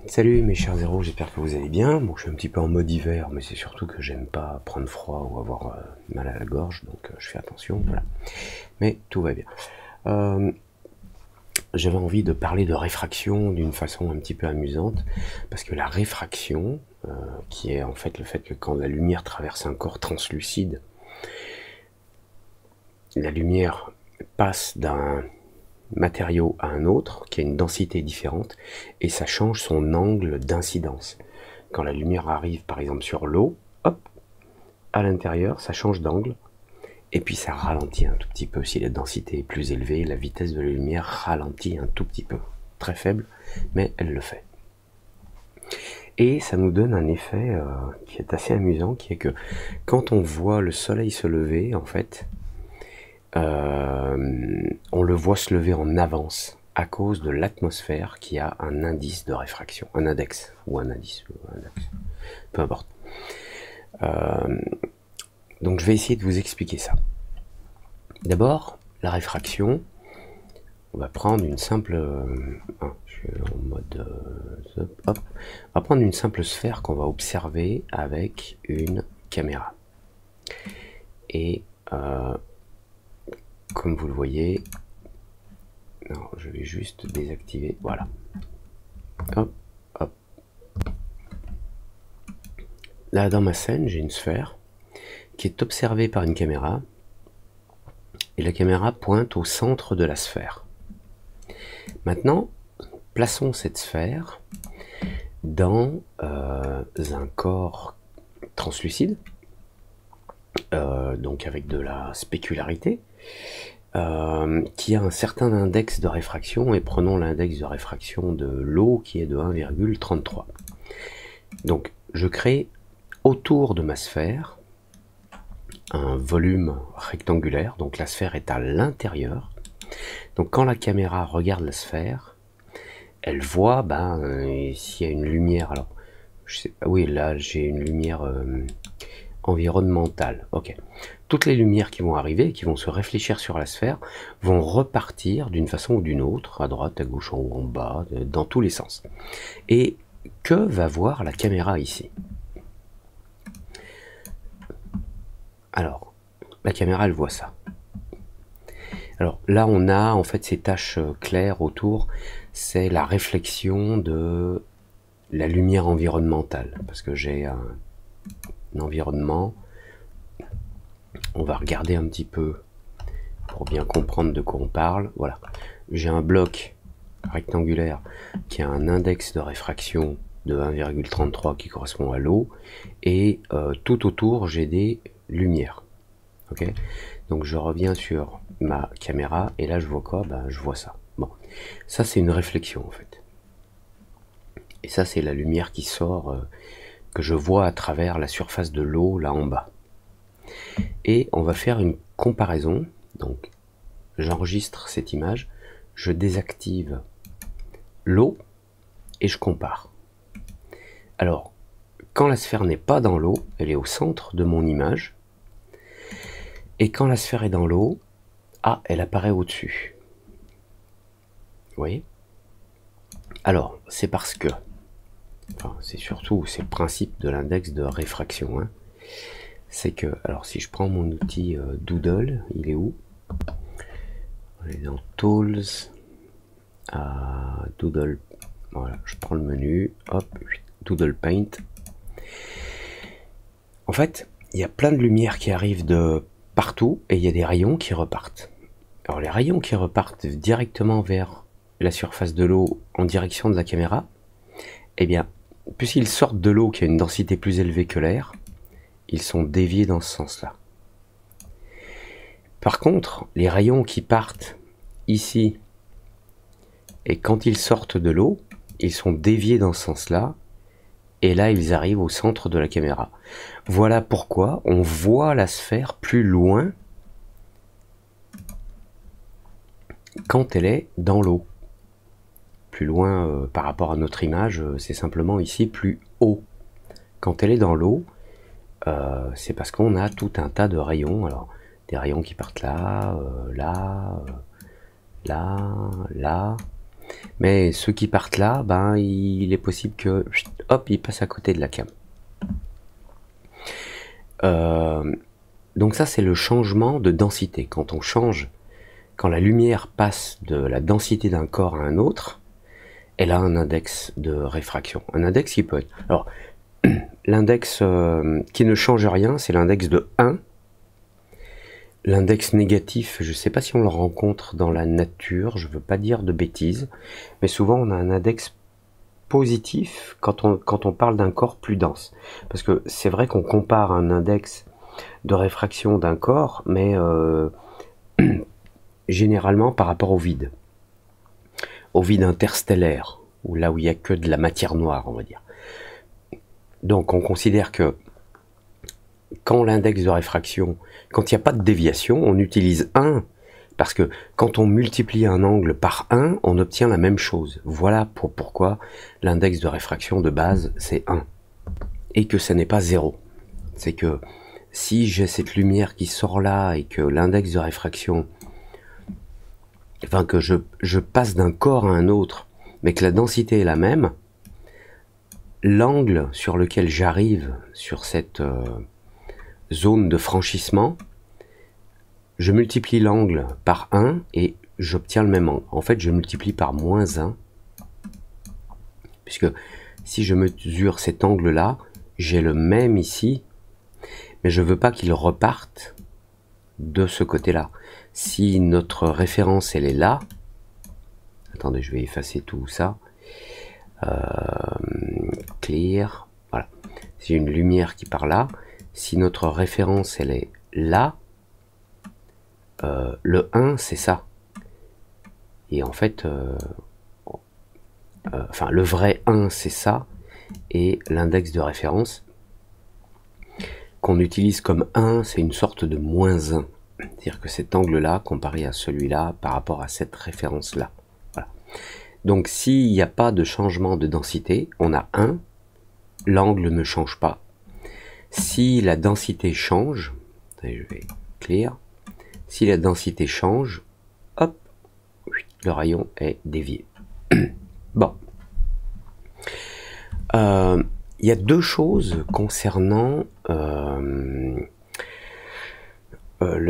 Salut mes chers zéros, j'espère que vous allez bien. Bon, je suis un petit peu en mode hiver, mais c'est surtout que j'aime pas prendre froid ou avoir mal à la gorge, donc je fais attention, voilà. Mais tout va bien. Euh, J'avais envie de parler de réfraction d'une façon un petit peu amusante, parce que la réfraction, qui est en fait le fait que quand la lumière traverse un corps translucide, la lumière passe d'un matériau à un autre, qui a une densité différente, et ça change son angle d'incidence. Quand la lumière arrive par exemple sur l'eau, hop, à l'intérieur, ça change d'angle, et puis ça ralentit un tout petit peu. Si la densité est plus élevée, la vitesse de la lumière ralentit un tout petit peu. Très faible, mais elle le fait. Et ça nous donne un effet qui est assez amusant, qui est que quand on voit le soleil se lever, en fait, on le voit se lever en avance à cause de l'atmosphère qui a un indice de réfraction, un index, ou un indice, ou un index, peu importe. Donc je vais essayer de vous expliquer ça. D'abord, la réfraction, on va prendre une simple... je suis en mode... hop, on va prendre une simple sphère qu'on va observer avec une caméra. Et comme vous le voyez, non, je vais juste désactiver, voilà. Hop, hop. Là, dans ma scène, j'ai une sphère qui est observée par une caméra, et la caméra pointe au centre de la sphère. Maintenant, plaçons cette sphère dans un corps translucide, donc avec de la spécularité, qui a un certain index de réfraction, et prenons l'index de réfraction de l'eau qui est de 1,33. Donc je crée autour de ma sphère un volume rectangulaire, donc la sphère est à l'intérieur. Donc quand la caméra regarde la sphère, elle voit s'il y a une lumière. Alors, je sais pas, oui, là j'ai une lumière environnementale. Ok. Toutes les lumières qui vont arriver, qui vont se réfléchir sur la sphère, vont repartir d'une façon ou d'une autre, à droite, à gauche, en haut, en bas, dans tous les sens. Et que va voir la caméra ici? Alors, la caméra, elle voit ça. Alors là, on a en fait ces taches claires autour, c'est la réflexion de la lumière environnementale, parce que j'ai un environnement. On va regarder un petit peu pour bien comprendre de quoi on parle. Voilà, j'ai un bloc rectangulaire qui a un index de réfraction de 1,33 qui correspond à l'eau, et tout autour j'ai des lumières. Ok, donc je reviens sur ma caméra et là je vois quoi? Je vois ça. Bon, ça c'est une réflexion en fait, et ça c'est la lumière qui sort, que je vois à travers la surface de l'eau là en bas. Et on va faire une comparaison. Donc j'enregistre cette image, je désactive l'eau et je compare. Alors quand la sphère n'est pas dans l'eau, elle est au centre de mon image, et quand la sphère est dans l'eau, elle apparaît au-dessus. Vous voyez? Alors c'est parce que, enfin c'est surtout, c'est le principe de l'index de réfraction, hein. C'est que, alors si je prends mon outil Doodle, il est où? On est dans Tools, Doodle, voilà, je prends le menu, hop, Doodle Paint. En fait, il y a plein de lumière qui arrivent de partout, et il y a des rayons qui repartent. Alors les rayons qui repartent directement vers la surface de l'eau en direction de la caméra, eh bien, puisqu'ils sortent de l'eau qui a une densité plus élevée que l'air, ils sont déviés dans ce sens-là. Par contre, les rayons qui partent ici, et quand ils sortent de l'eau, ils sont déviés dans ce sens-là, et là ils arrivent au centre de la caméra. Voilà pourquoi on voit la sphère plus loin quand elle est dans l'eau. Plus loin par rapport à notre image, c'est simplement ici plus haut. Quand elle est dans l'eau, c'est parce qu'on a tout un tas de rayons. Alors des rayons qui partent là, là, là, là, Mais ceux qui partent là, ben, il est possible que, hop, ils passent à côté de la cam. Donc ça, c'est le changement de densité. Quand on change, quand la lumière passe de la densité d'un corps à un autre, elle a un index de réfraction. Un index qui peut être... Alors, l'index qui ne change rien, c'est l'index de 1. L'index négatif, je ne sais pas si on le rencontre dans la nature, je ne veux pas dire de bêtises, mais souvent on a un index positif quand on parle d'un corps plus dense. Parce que c'est vrai qu'on compare un index de réfraction d'un corps, mais généralement par rapport au vide interstellaire, ou là où il n'y a que de la matière noire, on va dire. Donc on considère que quand l'index de réfraction, quand il n'y a pas de déviation, on utilise 1, parce que quand on multiplie un angle par 1, on obtient la même chose. Voilà pourquoi l'index de réfraction de base, c'est 1. Et que ça n'est pas 0. C'est que si j'ai cette lumière qui sort là, et que l'index de réfraction, enfin que je passe d'un corps à un autre, mais que la densité est la même, l'angle sur lequel j'arrive sur cette zone de franchissement, je multiplie l'angle par 1 et j'obtiens le même angle. En fait, je multiplie par moins 1, puisque si je mesure cet angle-là, j'ai le même ici, mais je ne veux pas qu'il reparte de ce côté-là. Si notre référence, elle est là, attendez, je vais effacer tout ça, clear, voilà, c'est une lumière qui part là. Si notre référence, elle est là, le 1, c'est ça. Et en fait, enfin, le vrai 1, c'est ça. Et l'index de référence qu'on utilise comme 1, c'est une sorte de moins 1. C'est-à-dire que cet angle-là, comparé à celui-là, par rapport à cette référence-là. Voilà. Donc, s'il n'y a pas de changement de densité, on a 1, l'angle ne change pas. Si la densité change, je vais clear, si la densité change, hop, le rayon est dévié. Bon. Il y a deux choses concernant le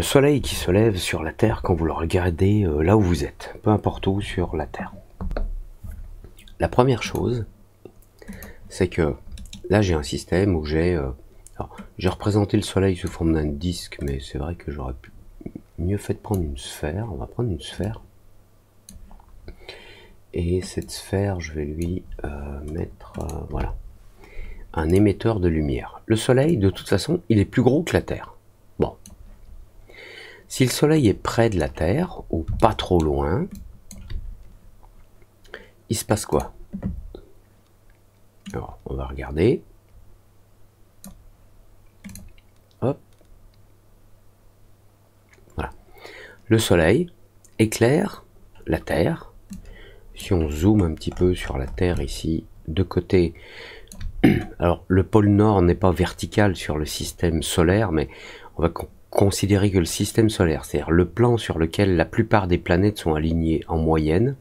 soleil qui se lève sur la Terre quand vous le regardez là où vous êtes, peu importe où sur la Terre. La première chose, c'est que là j'ai un système où j'ai représenté le soleil sous forme d'un disque, mais c'est vrai que j'aurais mieux fait de prendre une sphère. On va prendre une sphère. Et cette sphère, je vais lui mettre, voilà, un émetteur de lumière. Le soleil, de toute façon, il est plus gros que la Terre. Bon. Si le soleil est près de la Terre, ou pas trop loin, il se passe quoi? Alors, on va regarder. Hop. Voilà. Le soleil éclaire la Terre. Si on zoome un petit peu sur la Terre ici, de côté, alors le pôle Nord n'est pas vertical sur le système solaire, mais on va considérer que le système solaire, c'est-à-dire le plan sur lequel la plupart des planètes sont alignées en moyenne,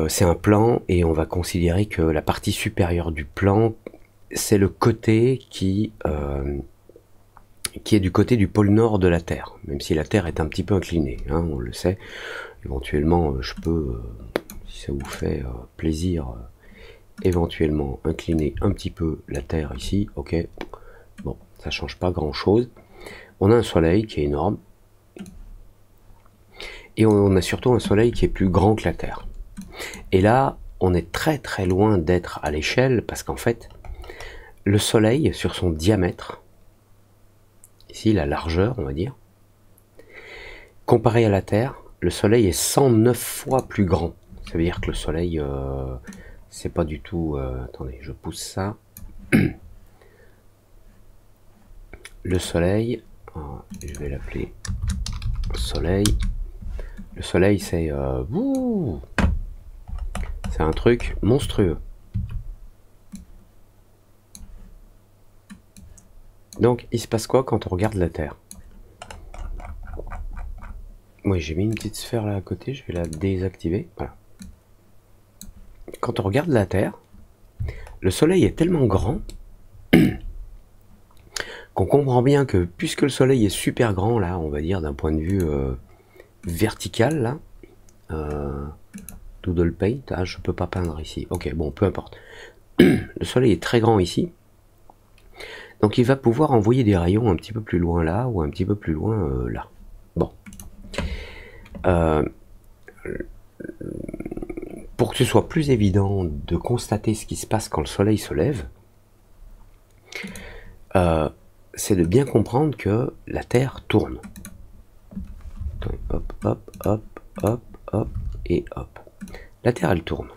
c'est un plan, et on va considérer que la partie supérieure du plan, c'est le côté qui est du côté du pôle Nord de la Terre, même si la Terre est un petit peu inclinée, hein, on le sait. Éventuellement, je peux, si ça vous fait plaisir, éventuellement incliner un petit peu la Terre ici, ok. Bon, ça change pas grand chose. On a un soleil qui est énorme, et on a surtout un soleil qui est plus grand que la Terre. Et là, on est très très loin d'être à l'échelle, parce qu'en fait, le soleil, sur son diamètre, ici la largeur, on va dire, comparé à la Terre, le soleil est 109 fois plus grand. Ça veut dire que le soleil, c'est pas du tout... attendez, je pousse ça. Le soleil, je vais l'appeler soleil. Le soleil, c'est un truc monstrueux. Donc, il se passe quoi quand on regarde la Terre? Oui, j'ai mis une petite sphère là à côté, je vais la désactiver. Voilà. Quand on regarde la Terre, le Soleil est tellement grand qu'on comprend bien que puisque le Soleil est super grand, là, on va dire d'un point de vue vertical, là, Doodle Paint, ah, je peux pas peindre ici. Ok, bon, peu importe. Le Soleil est très grand ici, donc il va pouvoir envoyer des rayons un petit peu plus loin là, ou un petit peu plus loin là. Bon. Pour que ce soit plus évident de constater ce qui se passe quand le Soleil se lève, c'est de bien comprendre que la Terre tourne. Hop, hop, hop, hop, hop, et hop. La Terre, elle tourne.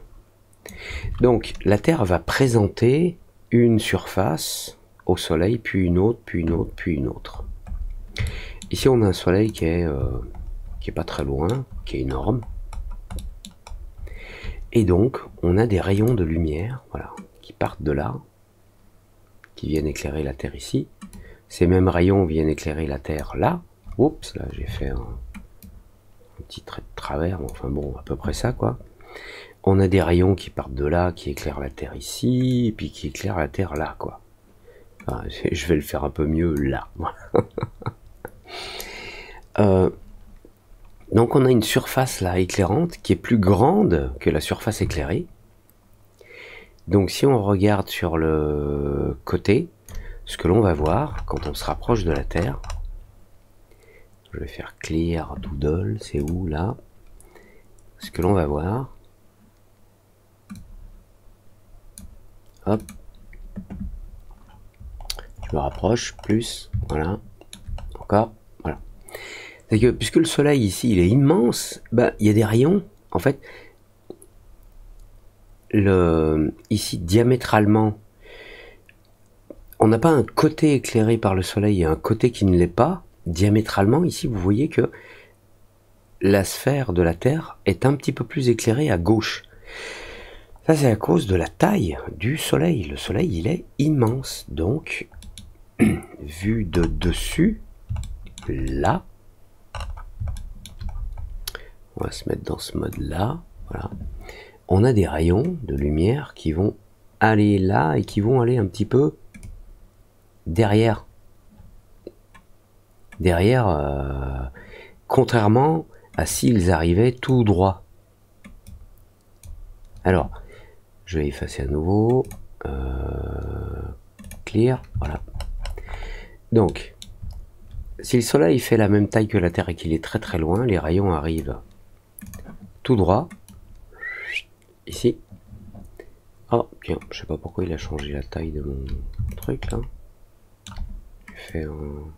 Donc, la Terre va présenter une surface au Soleil, puis une autre, puis une autre, puis une autre. Ici, on a un Soleil qui est pas très loin, qui est énorme. Et donc, on a des rayons de lumière, voilà, qui partent de là, qui viennent éclairer la Terre ici. Ces mêmes rayons viennent éclairer la Terre là. Oups, là j'ai fait un petit trait de travers, enfin bon, à peu près ça quoi. On a des rayons qui partent de là, qui éclairent la Terre ici, et puis qui éclairent la Terre là quoi. Enfin, je vais le faire un peu mieux là. Donc on a une surface là éclairante qui est plus grande que la surface éclairée. Donc si on regarde sur le côté, ce que l'on va voir quand on se rapproche de la Terre, je vais faire clear doodle, c'est où là? Ce que l'on va voir, hop, je me rapproche, plus, voilà, encore, voilà. C'est que puisque le Soleil ici il est immense, bah, il y a des rayons, en fait, ici diamétralement, on n'a pas un côté éclairé par le Soleil et un côté qui ne l'est pas. Diamétralement, ici, vous voyez que la sphère de la Terre est un petit peu plus éclairée à gauche. Ça, c'est à cause de la taille du Soleil. Le Soleil, il est immense. Donc, vu de dessus, là, on va se mettre dans ce mode-là, voilà. On a des rayons de lumière qui vont aller là et qui vont aller un petit peu derrière. Contrairement à s'ils arrivaient tout droit. Alors, je vais effacer à nouveau. Clear, voilà. Donc, si le Soleil fait la même taille que la Terre et qu'il est très très loin, les rayons arrivent tout droit. Ici. Oh, tiens, je sais pas pourquoi il a changé la taille de mon truc là. Je fais un...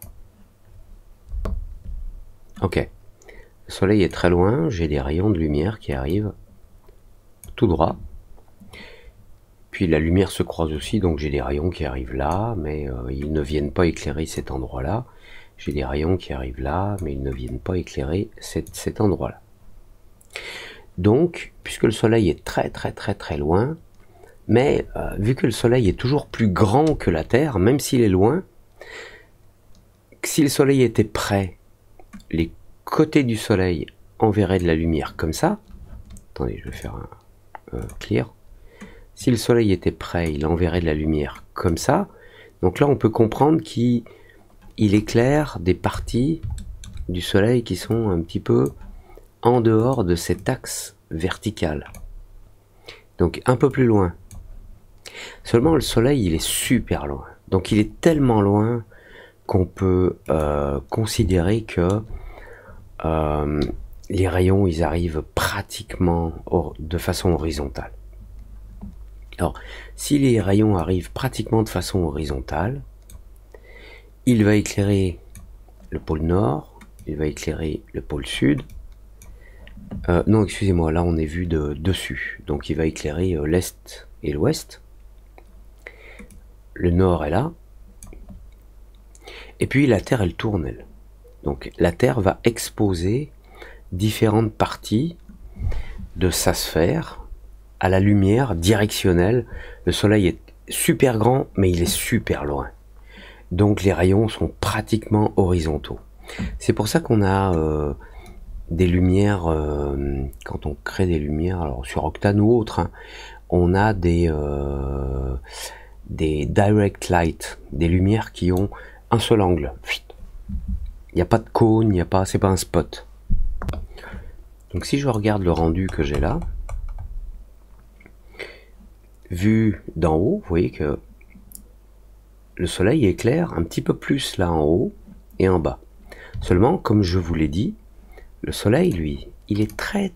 Ok. Le Soleil est très loin, j'ai des rayons de lumière qui arrivent tout droit. Puis la lumière se croise aussi, donc j'ai des rayons qui arrivent là, mais ils ne viennent pas éclairer cet endroit-là. J'ai des rayons qui arrivent là, mais ils ne viennent pas éclairer cet endroit-là. Donc, puisque le Soleil est très très très très loin, mais vu que le Soleil est toujours plus grand que la Terre, même s'il est loin, si le Soleil était près, les côtés du Soleil enverraient de la lumière comme ça. Attendez, je vais faire un clear. Si le Soleil était près, il enverrait de la lumière comme ça. Donc là, on peut comprendre qu'il éclaire des parties du Soleil qui sont un petit peu en dehors de cet axe vertical. Donc un peu plus loin. Seulement, le Soleil, il est super loin. Donc il est tellement loin qu'on peut considérer que les rayons, ils arrivent pratiquement de façon horizontale. Alors, si les rayons arrivent pratiquement de façon horizontale, il va éclairer le pôle nord, il va éclairer le pôle sud. Non, excusez-moi, là on est vu de dessus. Donc il va éclairer l'est et l'ouest. Le nord est là. Et puis la Terre, elle tourne, elle. Donc la Terre va exposer différentes parties de sa sphère à la lumière directionnelle. Le Soleil est super grand, mais il est super loin. Donc les rayons sont pratiquement horizontaux. C'est pour ça qu'on a des lumières, quand on crée des lumières, alors sur Octane ou autre, hein, on a des direct light, des lumières qui ont un seul angle. Il n'y a pas de cône, il n'y a pas, c'est pas un spot. Donc si je regarde le rendu que j'ai là, vu d'en haut, vous voyez que le soleil éclaire un petit peu plus là en haut et en bas. Seulement, comme je vous l'ai dit, le soleil, lui, il est très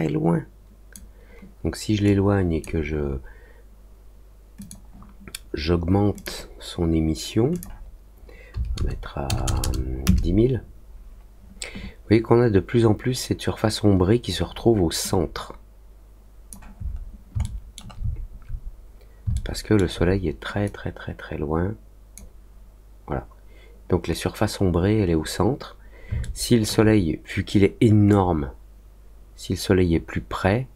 loin. Donc si je l'éloigne et que j'augmente son émission, on va mettre à 10 000, vous voyez qu'on a de plus en plus cette surface ombrée qui se retrouve au centre. Parce que le soleil est très loin. Voilà. Donc la surface ombrée, elle est au centre. Si le soleil, vu qu'il est énorme, si le soleil est plus près,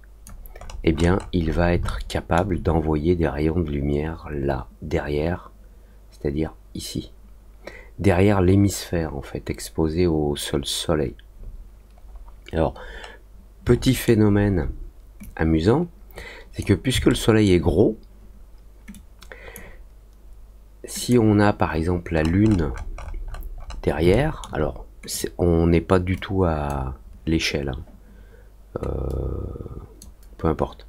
eh bien, il va être capable d'envoyer des rayons de lumière là, derrière, c'est-à-dire ici. Derrière l'hémisphère, en fait, exposé au soleil. Alors, petit phénomène amusant, c'est que puisque le soleil est gros, si on a par exemple la lune derrière, alors on n'est pas du tout à l'échelle, hein. Peu importe.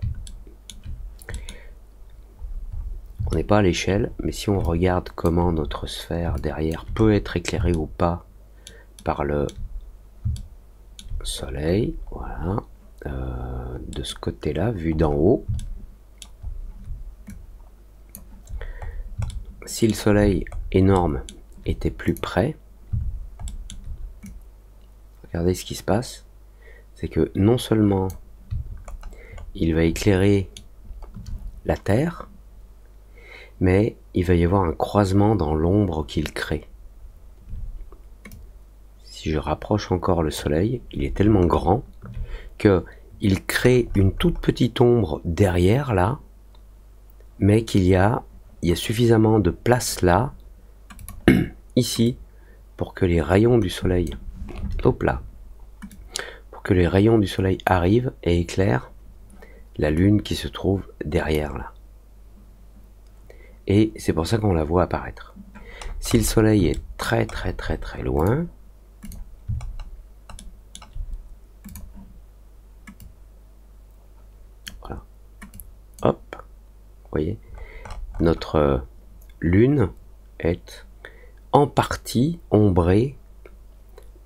On n'est pas à l'échelle, mais si on regarde comment notre sphère derrière peut être éclairée ou pas par le soleil, voilà, de ce côté-là, vu d'en haut. Si le soleil énorme était plus près, regardez ce qui se passe, c'est que non seulement il va éclairer la Terre, mais il va y avoir un croisement dans l'ombre qu'il crée. Si je rapproche encore le soleil, il est tellement grand que il crée une toute petite ombre derrière là, mais qu'il y a suffisamment de place là, ici, pour que les rayons du soleil, hop là, pour que les rayons du soleil arrivent et éclairent la lune qui se trouve derrière là. Et c'est pour ça qu'on la voit apparaître. Si le soleil est très loin, voilà, hop, vous voyez, notre lune est en partie ombrée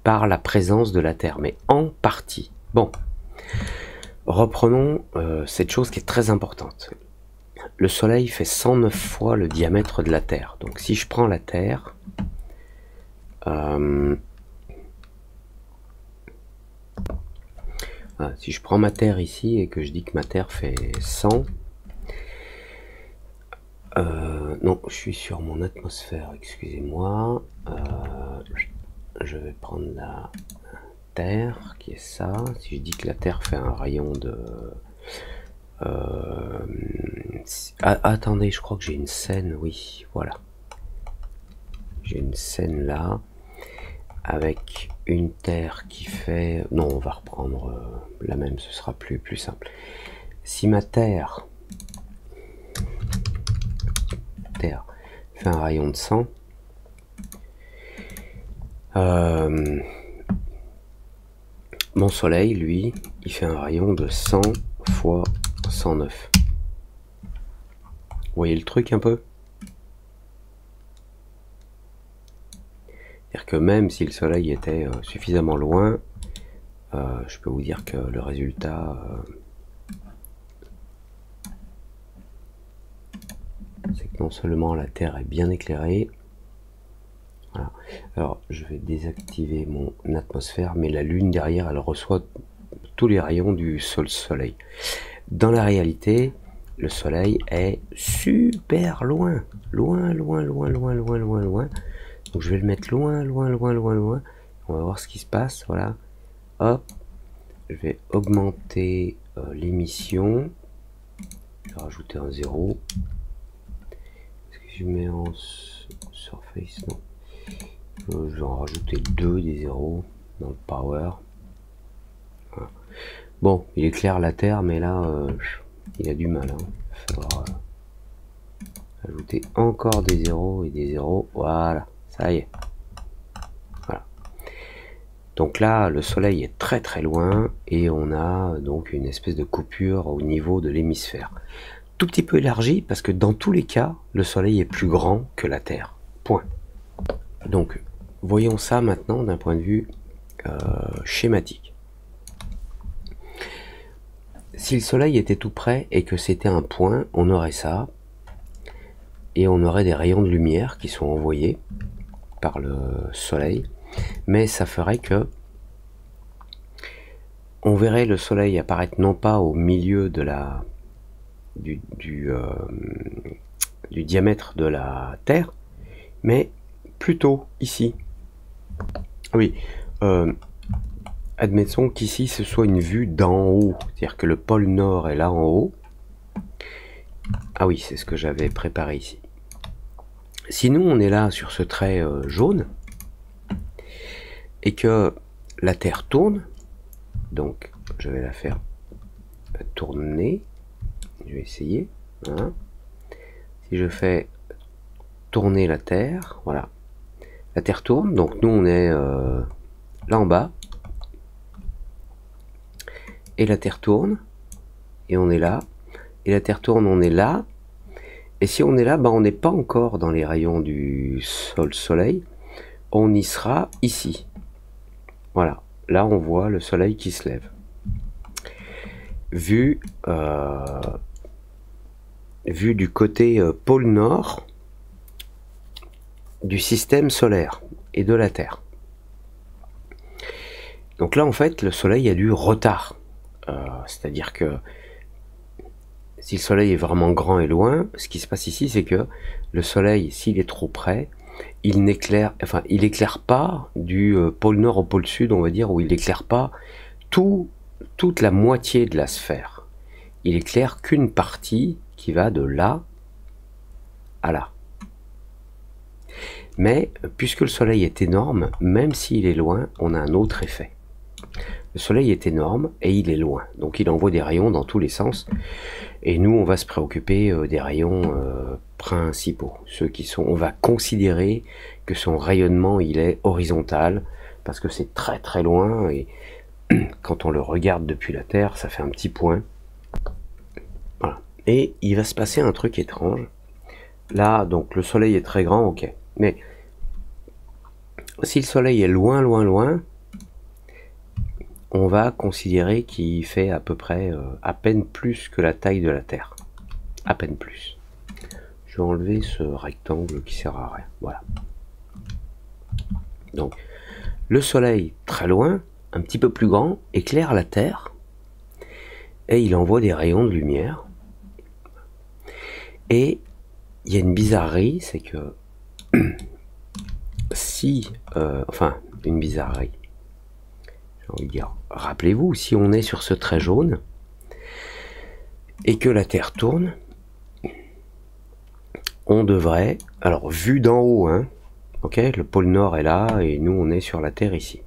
par la présence de la Terre, mais en partie. Bon, reprenons cette chose qui est très importante. Le soleil fait 109 fois le diamètre de la Terre. Donc si je prends la Terre, si je prends ma Terre ici et que je dis que ma Terre fait 100, non, je suis sur mon atmosphère, excusez-moi. Je vais prendre la Terre, qui est ça. Si je dis que la Terre fait un rayon de... attendez, je crois que j'ai une scène, oui, voilà. J'ai une scène là, avec une Terre qui fait... Non, on va reprendre la même, ce sera plus simple. Si ma Terre fait un rayon de 100, mon soleil, lui, il fait un rayon de 100 fois 109. Vous voyez le truc un peu? C'est-à-dire que même si le soleil était suffisamment loin, je peux vous dire que le résultat... c'est que non seulement la Terre est bien éclairée, voilà. Alors je vais désactiver mon atmosphère, mais la Lune derrière, elle reçoit tous les rayons du soleil. Dans la réalité, le soleil est super loin. Loin. Donc je vais le mettre loin. On va voir ce qui se passe, voilà. Hop, je vais augmenter l'émission. Je vais rajouter un 0. Je mets en surface, non. Je vais en rajouter 2 des 0. dans le power. Voilà. Bon, il éclaire la Terre, mais là, il a du mal. Hein. Il va falloir ajouter encore des zéros et des zéros. Voilà, ça y est. Voilà. Donc là, le soleil est très très loin et on a donc une espèce de coupure au niveau de l'hémisphère. Tout petit peu élargi parce que dans tous les cas, le soleil est plus grand que la Terre. Point. Donc, voyons ça maintenant d'un point de vue schématique. Si le soleil était tout près et que c'était un point, on aurait ça. Et on aurait des rayons de lumière qui sont envoyés par le soleil. Mais ça ferait que on verrait le soleil apparaître non pas au milieu de la du diamètre de la Terre, mais plutôt ici. Oui, admettons qu'ici ce soit une vue d'en haut, c'est-à-dire que le pôle Nord est là en haut. Ah oui, c'est ce que j'avais préparé ici. Si nous on est là sur ce trait jaune, et que la Terre tourne, donc je vais la faire tourner, je vais essayer, voilà. Si je fais tourner la Terre, voilà, la Terre tourne, donc nous on est là en bas, et la Terre tourne, et on est là, et la Terre tourne, on est là, et si on est là, ben on n'est pas encore dans les rayons du soleil, on y sera ici. Voilà, là on voit le soleil qui se lève. Vu du côté pôle nord du système solaire et de la Terre. Donc là en fait le soleil a du retard. C'est-à-dire que si le soleil est vraiment grand et loin, ce qui se passe ici c'est que le soleil, s'il est trop près, il n'éclaire, enfin il éclaire pas du pôle nord au pôle sud, on va dire, où il éclaire pas toute la moitié de la sphère. Il éclaire qu'une partie qui va de là à là. Mais puisque le soleil est énorme, même s'il est loin, on a un autre effet. Le soleil est énorme et il est loin, donc il envoie des rayons dans tous les sens. Et nous, on va se préoccuper des rayons principaux, ceux qui sont. On va considérer que son rayonnement il est horizontal parce que c'est très très loin et quand on le regarde depuis la Terre, ça fait un petit point. Voilà. Et il va se passer un truc étrange. Là, donc le soleil est très grand, ok. Mais si le soleil est loin, loin, loin, on va considérer qu'il fait à peu près à peine plus que la taille de la Terre. À peine plus. Je vais enlever ce rectangle qui sert à rien. Voilà. Donc, le soleil très loin, un petit peu plus grand, éclaire la Terre et il envoie des rayons de lumière. Et il y a une bizarrerie, c'est que si, enfin, une bizarrerie, j'ai envie de dire, rappelez-vous, si on est sur ce trait jaune et que la Terre tourne, on devrait, alors vu d'en haut, hein, ok, le pôle Nord est là et nous on est sur la Terre ici.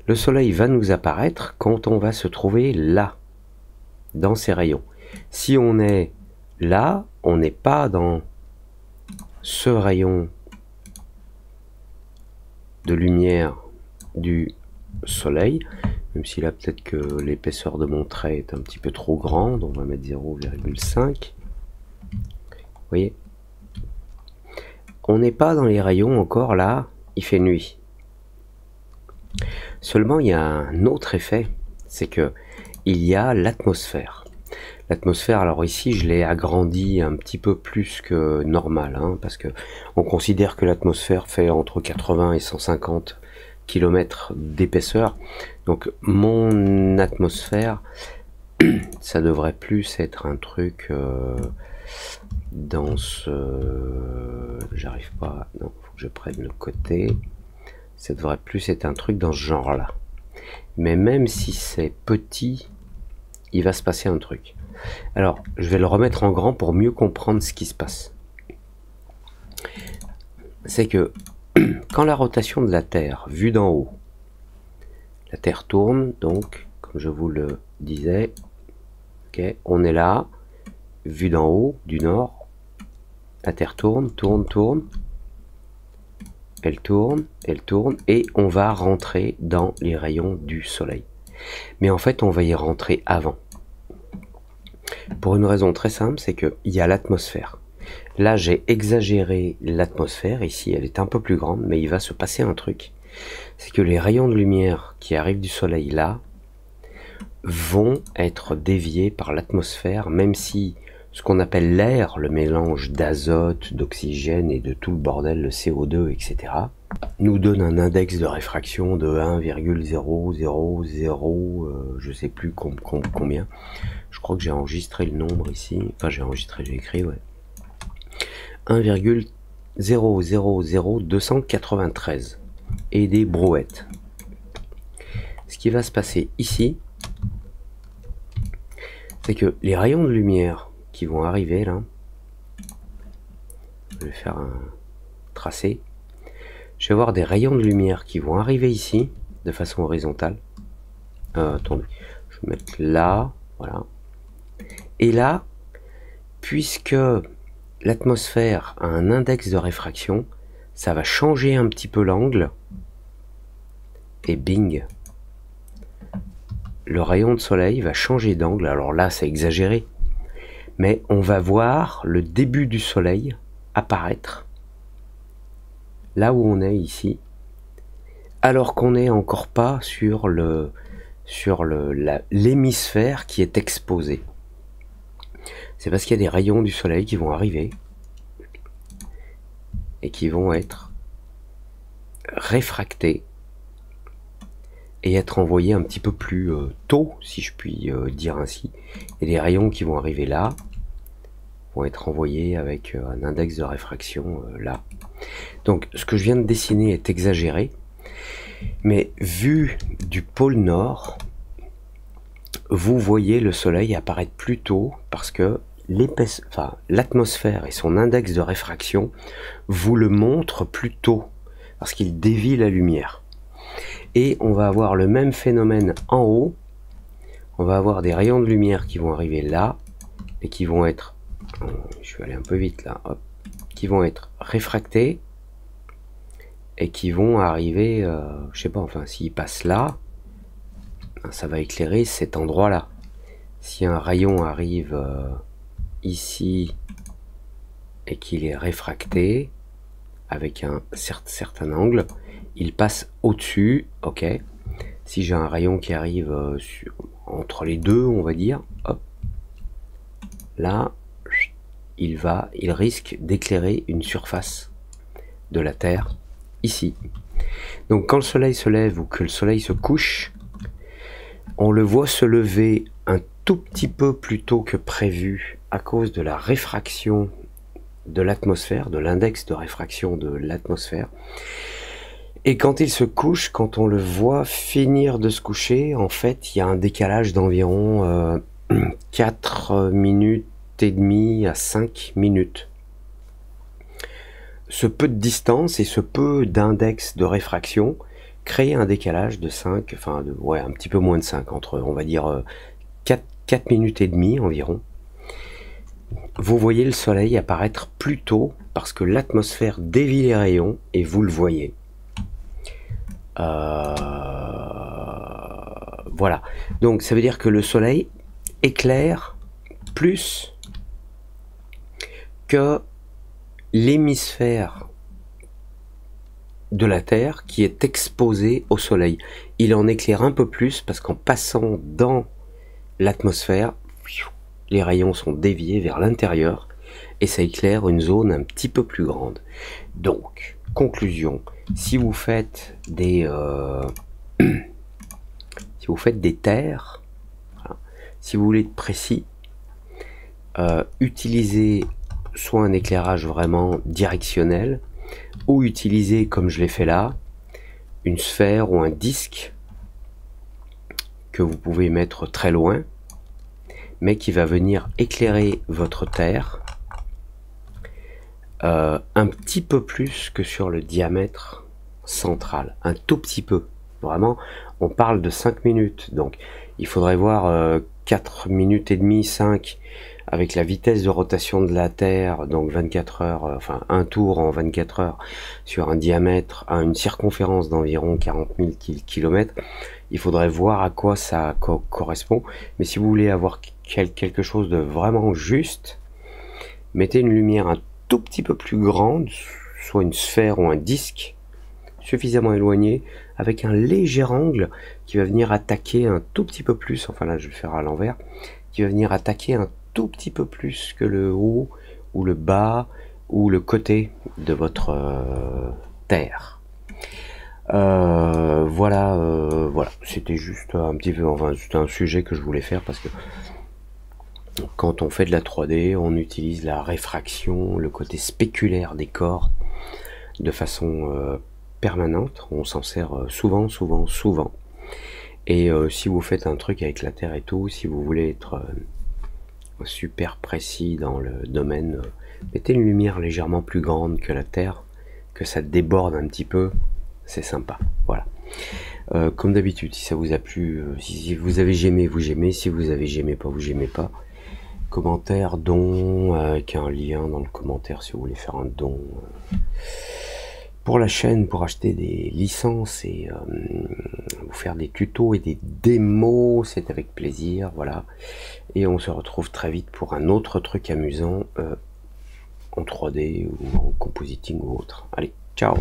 Le soleil va nous apparaître quand on va se trouver là, dans ces rayons. Si on est là, on n'est pas dans ce rayon de lumière du soleil, même si là peut-être que l'épaisseur de mon trait est un petit peu trop grande, on va mettre 0,5. Vous voyez, on n'est pas dans les rayons encore là, il fait nuit. Seulement il y a un autre effet, c'est que il y a l'atmosphère. L'atmosphère, alors ici je l'ai agrandi un petit peu plus que normal, hein, parce que on considère que l'atmosphère fait entre 80 et 150 km d'épaisseur. Donc mon atmosphère, ça devrait plus être un truc dans ce... J'arrive pas... Non, faut que je prenne le côté. Ça devrait plus être un truc dans ce genre-là. Mais même si c'est petit, il va se passer un truc. Alors, je vais le remettre en grand pour mieux comprendre ce qui se passe. C'est que quand la rotation de la Terre, vue d'en haut, La Terre tourne, donc, comme je vous le disais, ok, on est là, vue d'en haut, du nord, la Terre tourne, tourne, elle tourne, et on va rentrer dans les rayons du Soleil. Mais en fait, on va y rentrer avant. Pour une raison très simple, c'est qu'il y a l'atmosphère. Là, j'ai exagéré l'atmosphère, ici, elle est un peu plus grande, mais il va se passer un truc. C'est que les rayons de lumière qui arrivent du Soleil, là, vont être déviés par l'atmosphère, même si ce qu'on appelle l'air, le mélange d'azote, d'oxygène et de tout le bordel, le CO2, etc., nous donne un index de réfraction de 1,000, je sais plus combien. Je crois que j'ai enregistré le nombre ici. Enfin, j'ai écrit, ouais. 1,000293 et des brouettes. Ce qui va se passer ici, c'est que les rayons de lumière qui vont arriver là, je vais faire un tracé, je vais avoir des rayons de lumière qui vont arriver ici de façon horizontale. Attendez, je vais mettre là, voilà. Et là, puisque l'atmosphère a un index de réfraction, ça va changer un petit peu l'angle, et bing, le rayon de soleil va changer d'angle. Alors là, c'est exagéré, mais on va voir le début du soleil apparaître là où on est ici, alors qu'on n'est encore pas sur l'hémisphère qui est exposé. C'est parce qu'il y a des rayons du soleil qui vont arriver et qui vont être réfractés et être envoyés un petit peu plus tôt, si je puis dire ainsi. Et les rayons qui vont arriver là vont être envoyés avec un index de réfraction là. Donc ce que je viens de dessiner est exagéré, mais vu du pôle nord, vous voyez le soleil apparaître plus tôt parce que l'atmosphère et son index de réfraction vous le montrent plus tôt parce qu'il dévie la lumière. Et on va avoir le même phénomène en haut. On va avoir des rayons de lumière qui vont arriver là et qui vont être, je vais aller un peu vite là, hop, qui vont être réfractés et qui vont arriver, je sais pas, enfin s'ils passent là, ça va éclairer cet endroit là. Si un rayon arrive ici et qu'il est réfracté avec un certain angle, il passe au-dessus, ok. Si j'ai un rayon qui arrive entre les deux, on va dire, hop, là, il risque d'éclairer une surface de la Terre ici. Donc quand le soleil se lève ou que le soleil se couche, on le voit se lever un tout petit peu plus tôt que prévu à cause de la réfraction de l'atmosphère, de l'index de réfraction de l'atmosphère. Et quand il se couche, quand on le voit finir de se coucher, en fait, il y a un décalage d'environ 4 minutes et demie à 5 minutes. Ce peu de distance et ce peu d'index de réfraction crée un décalage de 5, enfin, ouais, un petit peu moins de 5, entre, on va dire, 4 minutes et demie environ. Vous voyez le soleil apparaître plus tôt parce que l'atmosphère dévie les rayons et vous le voyez. Voilà, donc ça veut dire que le soleil éclaire plus que l'hémisphère de la Terre qui est exposé au soleil. Il en éclaire un peu plus parce qu'en passant dans l'atmosphère, les rayons sont déviés vers l'intérieur et ça éclaire une zone un petit peu plus grande. Donc, conclusion, si vous faites des terres, voilà, si vous voulez être précis, utilisez soit un éclairage vraiment directionnel, ou utilisez, comme je l'ai fait là, une sphère ou un disque que vous pouvez mettre très loin, mais qui va venir éclairer votre terre un petit peu plus que sur le diamètre central, un tout petit peu, vraiment on parle de 5 minutes, donc il faudrait voir 4 minutes et demie, 5, avec la vitesse de rotation de la Terre, donc 24 heures, enfin un tour en 24 heures, sur un diamètre, à une circonférence d'environ 40 000 km, il faudrait voir à quoi ça correspond. Mais si vous voulez avoir quelque chose de vraiment juste, mettez une lumière un tout petit peu plus grande, soit une sphère ou un disque, suffisamment éloigné, avec un léger angle qui va venir attaquer un tout petit peu plus, enfin là je vais le faire à l'envers, qui va venir attaquer un tout petit peu plus que le haut ou le bas ou le côté de votre terre. Voilà, c'était juste un petit peu, enfin c'était un sujet que je voulais faire parce que quand on fait de la 3D, on utilise la réfraction, le côté spéculaire des corps de façon permanente. On s'en sert souvent. Et si vous faites un truc avec la Terre et tout, si vous voulez être super précis dans le domaine, mettez une lumière légèrement plus grande que la Terre, que ça déborde un petit peu, c'est sympa. Voilà. Comme d'habitude, si ça vous a plu, si vous avez j'aimé, vous j'aimez, si vous avez j'aimé pas, vous j'aimez pas. Commentaire, don, avec un lien dans le commentaire si vous voulez faire un don pour la chaîne, pour acheter des licences et vous faire des tutos et des démos, c'est avec plaisir, voilà. Et on se retrouve très vite pour un autre truc amusant en 3D ou en compositing ou autre. Allez, ciao!